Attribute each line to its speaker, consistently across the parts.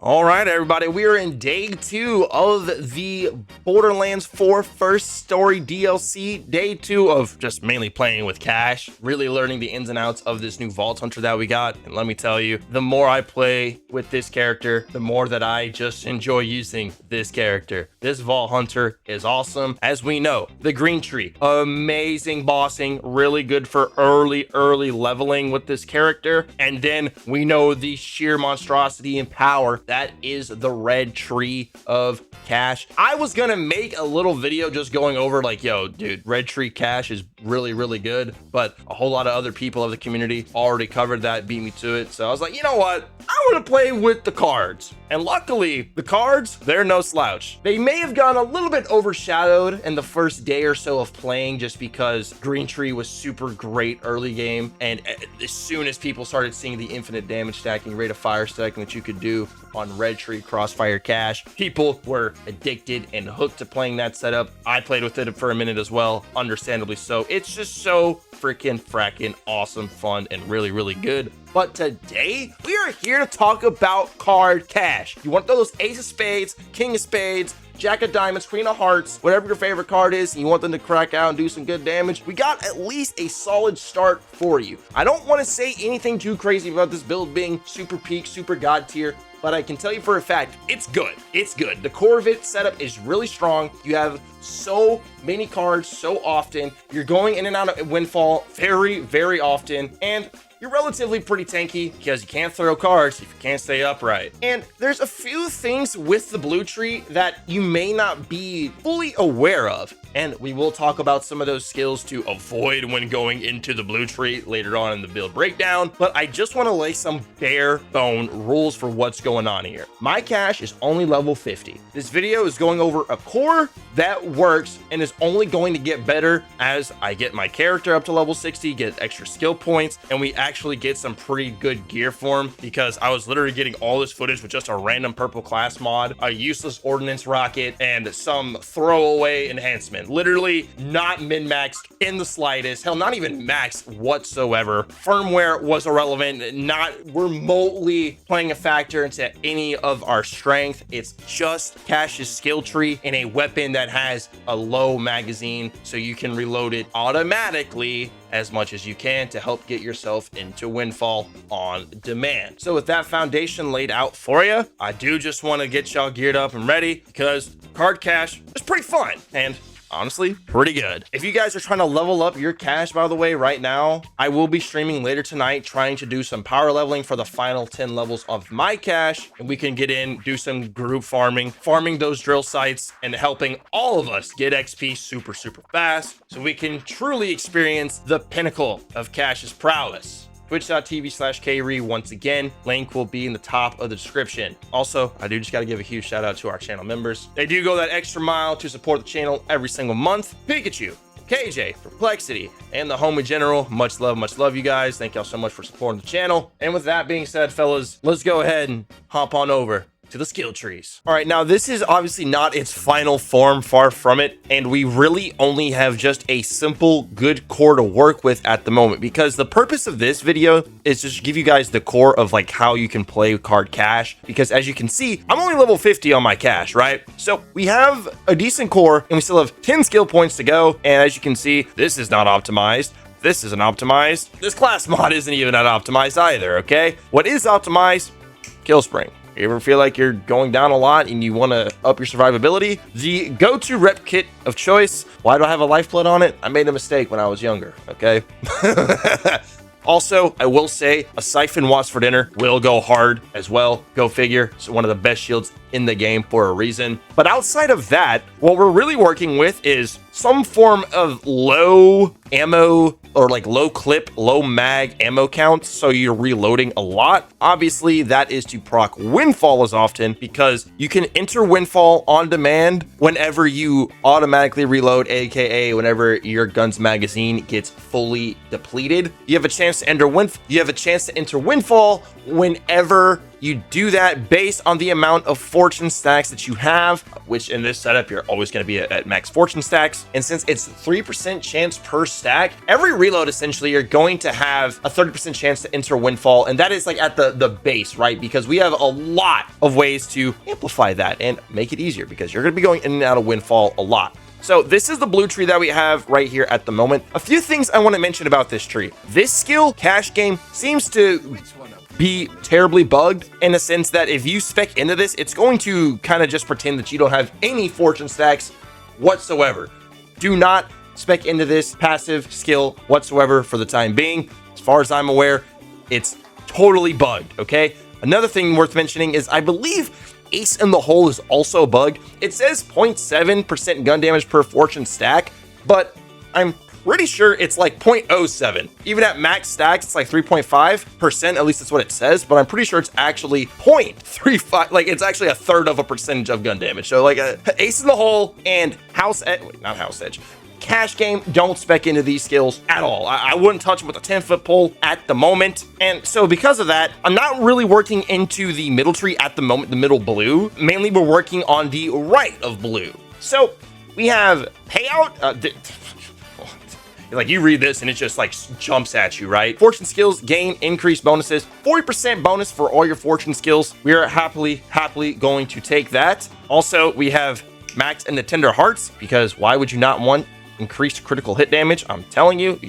Speaker 1: All right, everybody, we are in day 2 of the Borderlands 4 first story DLC. Day 2 of just mainly playing with Cash, really learning the ins and outs of this new Vault Hunter that we got. And let me tell you, the more I play with this character, the more that I just enjoy using this character. This Vault Hunter is awesome. As we know, the green tree, amazing bossing, really good for early leveling with this character. And then we know the sheer monstrosity and power that is the red tree of Cash. I was gonna make a little video just going over like, yo, dude, red tree Cash is really good, but a whole lot of other people of the community already covered that, beat me to it. So I was like, you know what? I want to play with the cards. And luckily, the cards, they're no slouch. They may have gone a little bit overshadowed in the first day or so of playing just because Green Tree was super great early game. And as soon as people started seeing the infinite damage stacking, rate of fire stacking that you could do on Red Tree Crossfire Cash, people were addicted and hooked to playing that setup. I played with it for a minute as well, understandably so. It's just so fracking awesome, fun, and really good. But today, we are here to talk about card Cash. You want those Ace of Spades, King of Spades, Jack of Diamonds, Queen of Hearts, whatever your favorite card is, and you want them to crack out and do some good damage, we got at least a solid start for you. I don't want to say anything too crazy about this build being super peak, super god tier, but I can tell you for a fact, it's good. It's good. The core of it setup is really strong. You have so many cards so often. You're going in and out of Windfall very often. And you're relatively pretty tanky because you can't throw cards if you can't stay upright. And there's a few things with the blue tree that you may not be fully aware of. And we will talk about some of those skills to avoid when going into the blue tree later on in the build breakdown. But I just want to lay some bare bone rules for what's going on here. My Cash is only level 50. This video is going over a core that works and is only going to get better as I get my character up to level 60, get extra skill points, and we actually get some pretty good gear for him, because I was literally getting all this footage with just a random purple class mod, a useless ordnance rocket, and some throwaway enhancement. Literally not min-maxed in the slightest. Hell, not even maxed whatsoever. Firmware was irrelevant, not remotely playing a factor into any of our strength. It's just Cash's skill tree and a weapon that has a low magazine, so you can reload it automatically as much as you can to help get yourself into Windfall on demand. So with that foundation laid out for you, I do just want to get y'all geared up and ready, because card Cash is pretty fun and honestly pretty good. If you guys are trying to level up your Cash, by the way, right now, I will be streaming later tonight trying to do some power leveling for the final 10 levels of my Cash, and we can get in, do some group farming those drill sites, and helping all of us get XP super fast so we can truly experience the pinnacle of Cash's prowess. Twitch.tv/Kree. Once again, link will be in the top of the description. Also, I do just got to give a huge shout out to our channel members. They do go that extra mile to support the channel every single month. Pikachu, KJ, Perplexity, and the home in general. Much love, you guys. Thank y'all so much for supporting the channel. And with that being said, fellas, let's go ahead and hop on over to the skill trees. All right, now this is obviously not its final form, far from it, and we really only have just a simple good core to work with at the moment, because the purpose of this video is just to give you guys the core of like how you can play card Cash, because as you can see, I'm only level 50 on my Cash, right? So we have a decent core and we still have 10 skill points to go, and as you can see, this is not optimized. This isn't optimized. This class mod isn't even that optimized either, okay? What is optimized? Kill Spring. You ever feel like you're going down a lot and you want to up your survivability? The go-to rep kit of choice. Why do I have a lifeblood on it? I made a mistake when I was younger, okay? Also, I will say a Siphon Watts for dinner will go hard as well. Go figure. It's one of the best shields in the game for a reason. But outside of that, what we're really working with is some form of low ammo or like low clip, low mag ammo counts, so you're reloading a lot. Obviously, that is to proc Windfall as often, because you can enter Windfall on demand whenever you automatically reload, aka whenever your gun's magazine gets fully depleted. You have a chance to enter Windfall whenever you do that based on the amount of fortune stacks that you have, which in this setup, you're always going to be at max fortune stacks. And since it's 3% chance per stack, every reload, essentially, you're going to have a 30% chance to enter windfall. And that is like at the base, right? Because we have a lot of ways to amplify that and make it easier, because you're going to be going in and out of windfall a lot. So this is the blue tree that we have right here at the moment. A few things I want to mention about this tree. This skill, Cash Game, seems to be terribly bugged in a sense that if you spec into this, it's going to kind of just pretend that you don't have any fortune stacks whatsoever. Do not spec into this passive skill whatsoever for the time being. As far as I'm aware, it's totally bugged, okay? Another thing worth mentioning is I believe Ace in the Hole is also bugged. It says 0.7% gun damage per fortune stack, but I'm pretty sure it's like 0.07. Even at max stacks, it's like 3.5%, at least that's what it says, but I'm pretty sure it's actually 0.35, like it's actually a third of a percentage of gun damage. So like Ace in the Hole and not House Edge, Cash Game don't spec into these skills at all. I wouldn't touch them with a 10-foot pole at the moment. And so because of that, I'm not really working into the middle tree at the moment, the middle blue. Mainly we're working on the right of blue. So we have payout. Like you read this and it just like jumps at you, right? Fortune skills gain increased bonuses, 40% bonus for all your fortune skills. We are happily going to take that. Also, we have max and the tender hearts, because why would you not want increased critical hit damage? I'm telling you,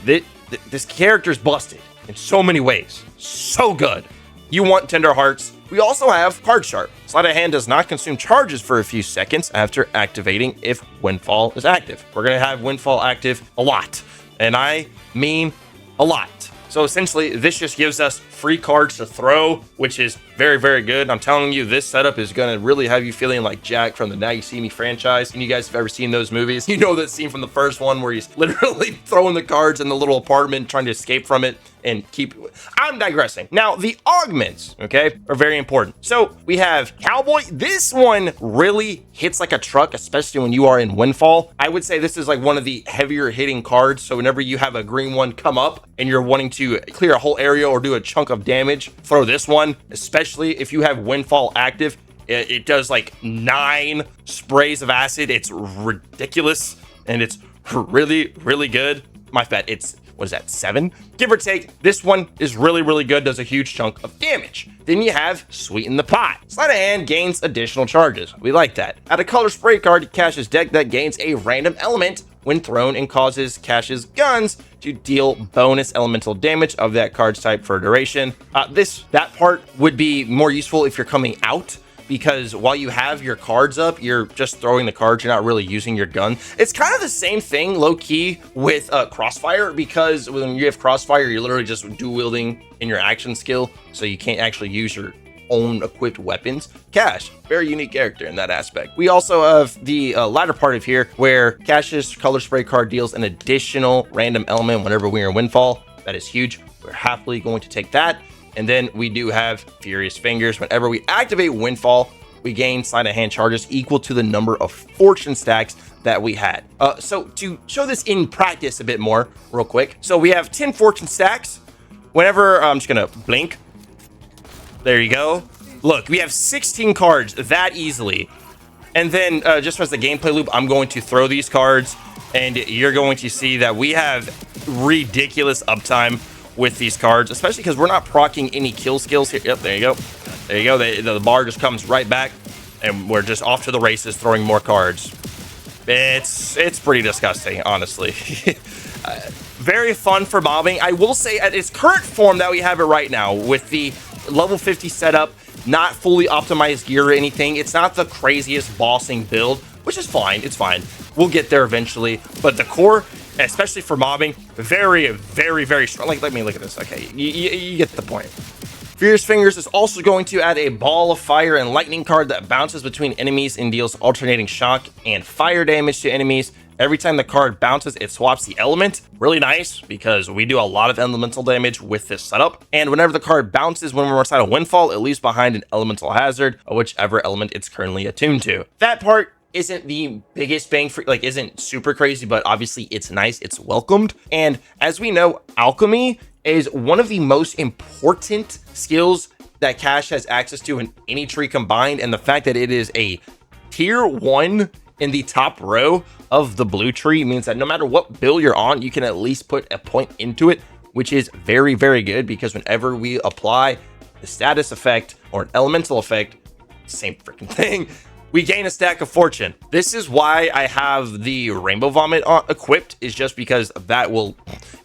Speaker 1: this character's busted in so many ways. So good. You want tender hearts. We also have card sharp. Sleight of hand does not consume charges for a few seconds after activating if windfall is active. We're going to have windfall active a lot, and I mean a lot. So essentially, this just gives us free cards to throw, which is very good. I'm telling you, this setup is going to really have you feeling like Jack from the Now You See Me franchise. And you guys have ever seen those movies, you know that scene from the first one where he's literally throwing the cards in the little apartment, trying to escape from it and keep... I'm digressing. Now, the augments, okay, are very important. So we have Cowboy. This one really hits like a truck, especially when you are in Windfall. I would say this is like one of the heavier hitting cards. So whenever you have a green one come up and you're wanting to clear a whole area or do a chunk of damage, throw this one, especially if you have Windfall active. It does like 9 sprays of acid. It's ridiculous, and it's really good. My bet, it's, what is that, 7? Give or take. This one is really good, does a huge chunk of damage. Then you have Sweeten the Pot. Sleight of hand gains additional charges. We like that. Add a color spray card to Cash's deck that gains a random element when thrown and causes Cash's guns to deal bonus elemental damage of that card's type for a duration. That part would be more useful if you're coming out, because while you have your cards up, you're just throwing the cards, you're not really using your gun. It's kind of the same thing, low-key, with Crossfire, because when you have Crossfire, you're literally just dual wielding in your action skill, so you can't actually use your own equipped weapons. Cash, very unique character in that aspect. We also have the latter part of here, where Cash's color spray card deals an additional random element whenever we are in Windfall. That is huge. We're happily going to take that. And then we do have Furious Fingers. Whenever we activate Windfall, we gain sleight of hand charges equal to the number of fortune stacks that we had. So to show this in practice a bit more, real quick. So we have 10 fortune stacks. Whenever, I'm just gonna blink. There you go. Look, we have 16 cards that easily. And then just as the gameplay loop, I'm going to throw these cards, and you're going to see that we have ridiculous uptime with these cards, especially because we're not proccing any kill skills here. Yep, there you go. There you go. The bar just comes right back, and we're just off to the races throwing more cards. It's pretty disgusting, honestly. Very fun for mobbing. I will say at its current form that we have it right now, with the level 50 setup, not fully optimized gear or anything, it's not the craziest bossing build, which is fine. It's fine. We'll get there eventually. But the core, especially for mobbing, very strong. Like, let me look at this. Okay, you get the point. Furious Fingers is also going to add a Ball of Fire and Lightning card that bounces between enemies and deals alternating shock and fire damage to enemies. Every time the card bounces, it swaps the element. Really nice, because we do a lot of elemental damage with this setup. And whenever the card bounces when we're inside a Windfall, it leaves behind an elemental hazard of whichever element it's currently attuned to. That part isn't the biggest bang for, like, isn't super crazy, but obviously it's nice, it's welcomed. And as we know, alchemy is one of the most important skills that Cash has access to in any tree combined, and the fact that it is a tier 1 in the top row of the blue tree means that no matter what build you're on, you can at least put a point into it, which is very, very good, because whenever we apply the status effect or an elemental effect, same freaking thing, we gain a stack of fortune. This is why I have the rainbow vomit equipped, is just because that will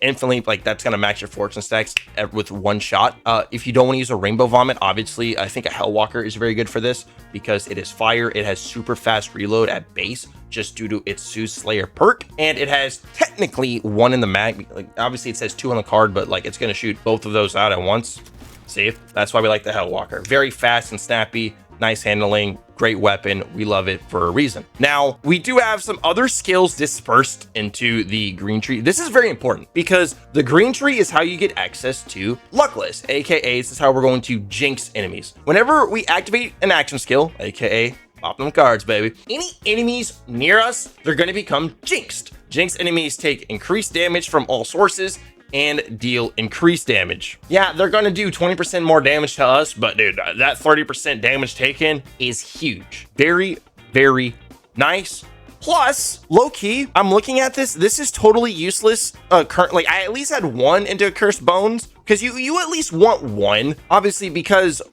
Speaker 1: infinitely, like, that's gonna max your fortune stacks with one shot. If you don't want to use a rainbow vomit, obviously I think a Hellwalker is very good for this, because it is fire, it has super fast reload at base just due to its Sooth Slayer perk, and it has technically 1 in the mag. Like, obviously it says 2 on the card, but like, it's gonna shoot both of those out at once. See, that's why we like the Hellwalker. Very fast and snappy, nice handling, great weapon. We love it for a reason. Now, we do have some other skills dispersed into the green tree. This is very important because the green tree is how you get access to Luckless, aka this is how we're going to jinx enemies. Whenever we activate an action skill, aka pop them cards, baby, any enemies near us, they're going to become jinxed. Jinxed enemies take increased damage from all sources and deal increased damage. Yeah, they're gonna do 20% more damage to us, but dude, that 30% damage taken is huge. Very, very nice. Plus, low-key, I'm looking at this. This is totally useless. Currently, I at least had 1 into Cursed Bones, because you at least want 1, obviously,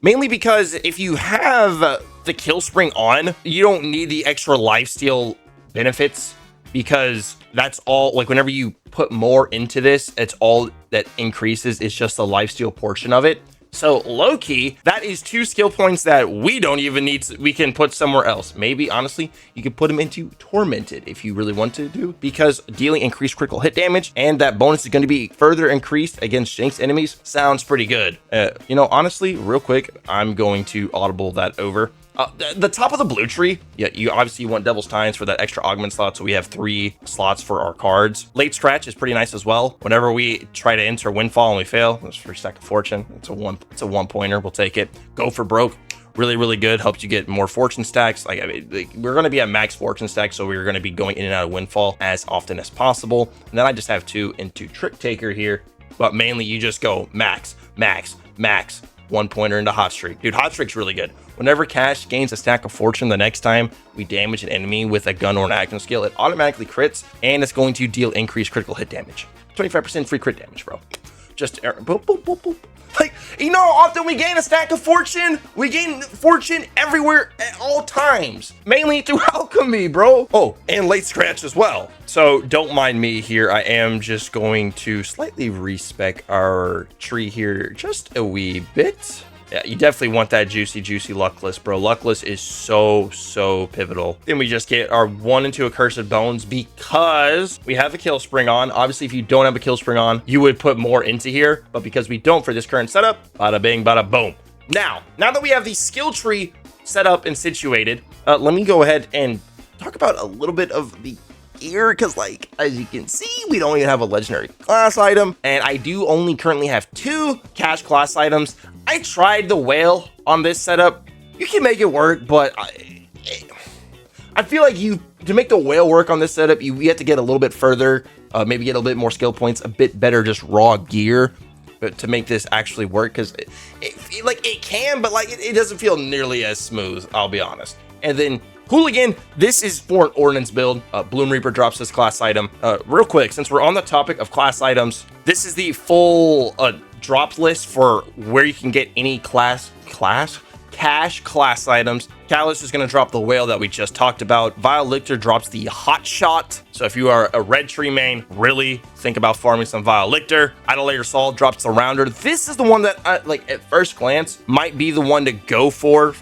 Speaker 1: mainly because if you have the kill spring on, you don't need the extra lifesteal benefits, because that's all, like, whenever you put more into this, it's all that increases. It's just the lifesteal portion of it. So low-key, that is 2 skill points that we don't even need we can put somewhere else. Maybe, honestly, you could put them into Tormented if you really want to do, because dealing increased critical hit damage, and that bonus is going to be further increased against jinxed enemies. Sounds pretty good. You know, honestly, real quick, I'm going to audible that over. The top of the blue tree, yeah, you obviously want Devil's Tines for that extra augment slot, so we have 3 slots for our cards. Late Scratch is pretty nice as well. Whenever we try to enter Windfall and we fail, it's for stack of fortune. It's a 1-pointer. We'll take it. Go for Broke. Really, really good. Helps you get more fortune stacks. Like, I mean, we're going to be at max fortune stacks, so we're going to be going in and out of Windfall as often as possible. And then I just have 2 into Trick Taker here, but mainly you just go max, max, max. 1-pointer into Hot Streak. Dude, Hot Streak's really good. Whenever Cash gains a stack of fortune, the next time we damage an enemy with a gun or an action skill, it automatically crits, and it's going to deal increased critical hit damage. 25% free crit damage, bro. Just boop, boop, boop, boop. Like, you know how often we gain a stack of fortune? We gain fortune everywhere at all times. Mainly through alchemy, bro. Oh, and Late Scratch as well. So don't mind me here. I am just going to slightly respec our tree here just a wee bit. Yeah, you definitely want that juicy Luckless, bro. Luckless is so pivotal. Then we just get our 1 into Accursed Bones because we have a kill spring on. Obviously, if you don't have a kill spring on, you would put more into here. But because we don't for this current setup, bada bing, bada boom. Now that we have the skill tree set up and situated, let me go ahead and talk about a little bit of the gear, because, like, as you can see, we don't even have a legendary class item, and I do only currently have 2 cash class items. I tried the whale on this setup. You can make it work, but I feel like to make the whale work on this setup, you have to get a little bit further, maybe get a little bit more skill points, a bit better just raw gear to make this actually work, because it can, but like it doesn't feel nearly as smooth, I'll be honest. And then Hooligan, this is for an ordnance build. Bloom Reaper drops this class item. Real quick, since we're on the topic of class items, this is the full drop list for where you can get any cash class items. Callus is going to drop the whale that we just talked about. Vile Lictor drops the hot shot. So if you are a red tree main, really think about farming some Vile Lictor. Idolator Saul drops the rounder. This is the one that, like, at first glance, might be the one to go for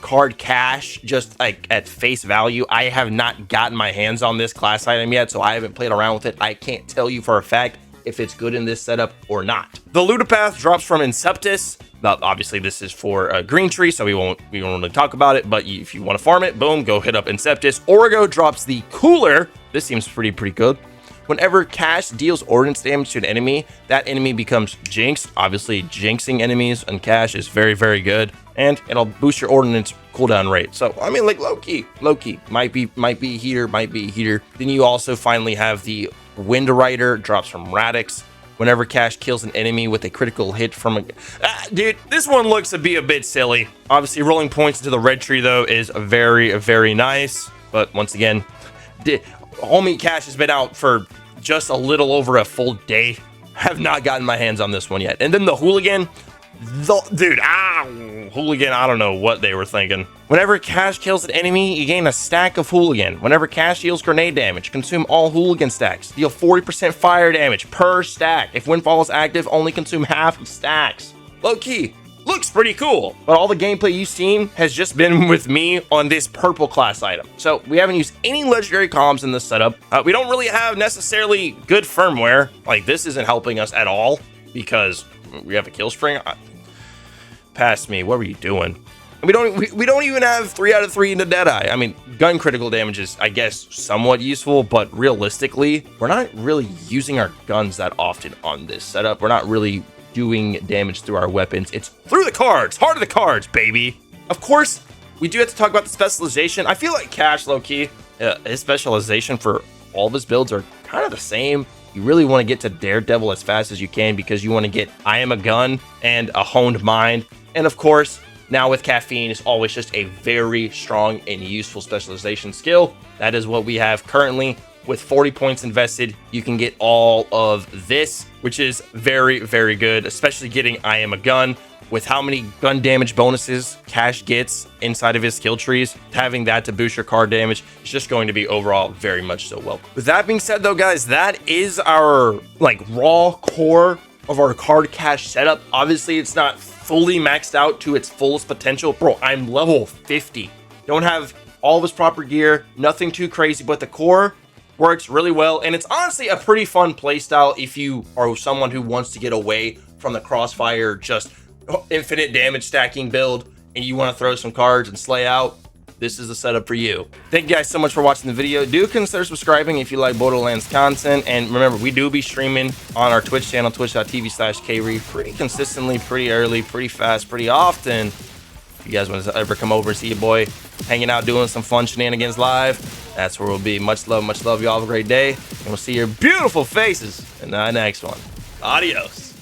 Speaker 1: card cash, just like at face value. I have not gotten my hands on this class item yet, so I haven't played around with it. I can't tell you for a fact if it's good in this setup or not. The Ludopath drops from Inceptus. Now, obviously, this is for a green tree, so we won't really talk about it, but if you want to farm it, boom, go hit up Inceptus. Origo drops the Cooler. This seems pretty good. Whenever Cash deals ordnance damage to an enemy, that enemy becomes jinxed. Obviously, jinxing enemies on Cash is very good, and it'll boost your ordnance cooldown rate. So, I mean, like, low-key, might be here. Then you also finally have the Wind Rider, drops from Radix. whenever cash kills an enemy with a critical hit from a... dude, this one looks to be a bit silly. Obviously, rolling points into the red tree, though, is very nice. But once again, homie cash has been out for just a little over a full day. Have not gotten my hands on this one yet. And then the hooligan, hooligan, I don't know what they were thinking. Whenever cash kills an enemy, you gain a stack of hooligan. Whenever cash deals grenade damage, consume all hooligan stacks. Deal 40% fire damage per stack. If windfall is active, only consume half of stacks. Low key, looks pretty cool. But all the gameplay you've seen has just been with me on this purple class item. So we haven't used any legendary comms in this setup. We don't really have necessarily good firmware. Like, this isn't helping us at all because we have a kill string. Past me, what were you doing? We don't even have 3 out of 3 into Deadeye. I mean, gun critical damage is, I guess, somewhat useful, but realistically, we're not really using our guns that often on this setup. We're not really doing damage through our weapons. It's through the cards, heart of the cards, baby. Of course, we do have to talk about the specialization. I feel like Cash, low-key, his specialization for all of his builds are kind of the same. You really want to get to Daredevil as fast as you can because you want to get I Am a Gun and a Honed Mind. And of course, now with Caffeine, it's always just a very strong and useful specialization skill. That is what we have currently. With 40 points invested, you can get all of this, which is very good, especially getting I Am a Gun. With how many gun damage bonuses Cash gets inside of his skill trees, having that to boost your card damage is just going to be overall very much so well. With that being said, though, guys, that is our raw core of our card cash setup. Obviously, it's not fully maxed out to its fullest potential. Bro, I'm level 50. Don't have all of his proper gear, nothing too crazy, but the core works really well. And it's honestly a pretty fun playstyle if you are someone who wants to get away from the crossfire, just infinite damage stacking build, and you want to throw some cards and slay out. This is the setup for you. Thank you guys so much for watching the video. Do consider subscribing if you like Borderlands content. And remember, we do be streaming on our Twitch channel, twitch.tv/kree, pretty consistently, pretty early, pretty fast, pretty often. If you guys want to ever come over and see your boy hanging out, doing some fun shenanigans live, that's where we'll be. Much love, y'all. Have a great day. And we'll see your beautiful faces in the next one. Adios.